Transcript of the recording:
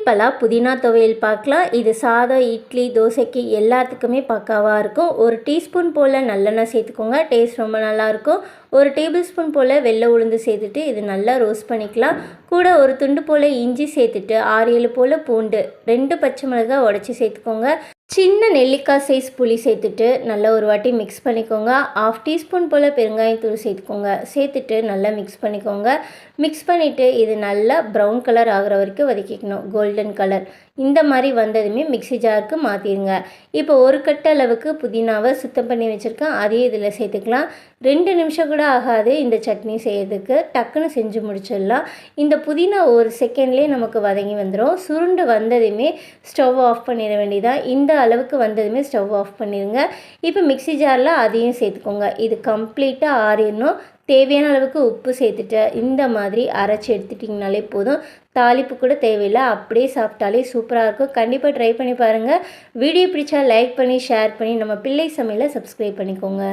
சிம்பிளாக புதினா துவையல் பார்க்கலாம். இது சாதம், இட்லி, தோசைக்கு எல்லாத்துக்குமே பக்காவாக இருக்கும். ஒரு டீஸ்பூன் போல் நல்லெண்ணெய் சேர்த்துக்கோங்க, டேஸ்ட் ரொம்ப நல்லாயிருக்கும். ஒரு டேபிள் ஸ்பூன் போல் வெள்ளை உளுந்து சேர்த்துட்டு இது நல்லா ரோஸ்ட் பண்ணிக்கலாம். கூட ஒரு துண்டு போல் இஞ்சி சேர்த்துட்டு 6-7 போல் பூண்டு, 2 பச்சை மிளகாய் உடச்சி சேர்த்துக்கோங்க. சின்ன நெல்லிக்காய் சைஸ் புளி சேர்த்துட்டு நல்லா ஒரு வாட்டி மிக்ஸ் பண்ணிக்கோங்க. 1/2 டீஸ்பூன் போல் பெருங்காயத்தூள் சேர்த்துக்கோங்க. சேர்த்துட்டு நல்லா மிக்ஸ் பண்ணிக்கோங்க. மிக்ஸ் பண்ணிவிட்டு இது நல்லா ப்ரௌன் கலர் ஆகிற வரைக்கும் வதக்கிக்கணும். கோல்டன் கலர் இந்த மாதிரி வந்ததுமே மிக்ஸி ஜாருக்கு மாற்றிடுங்க. இப்போ ஒரு கட்டு அளவுக்கு புதினாவை சுத்தம் பண்ணி வச்சுருக்கேன், அதையும் இதில் சேர்த்துக்கலாம். 2 நிமிஷம் கூட ஆகாது இந்த சட்னி செய்யறதுக்கு, டக்குன்னு செஞ்சு முடிச்சிடலாம். இந்த புதினா ஒரு செகண்ட்லேயே நமக்கு வதங்கி வந்துடும். சுருண்டு வந்ததுமே ஸ்டவ் ஆஃப் பண்ணிட வேண்டியதான். இந்த அளவுக்கு வந்ததுமே ஸ்டவ் ஆஃப் பண்ணிடுங்க. இப்போ மிக்ஸி ஜாரில் அதையும் சேர்த்துக்கோங்க. இது கம்ப்ளீட்டாக ஆறிடணும். தேவையான அளவுக்கு உப்பு சேர்த்துட்டு இந்த மாதிரி அரைச்சி எடுத்துட்டிங்கனாலே போதும். தாளிப்பு கூட தேவையில்லை, அப்படியே சாப்பிட்டாலே சூப்பராக இருக்கும். கண்டிப்பாக ட்ரை பண்ணி பாருங்கள். வீடியோ பிடிச்சா லைக் பண்ணி ஷேர் பண்ணி நம்ம பிள்ளை சமையலை சப்ஸ்கிரைப் பண்ணிக்கோங்க.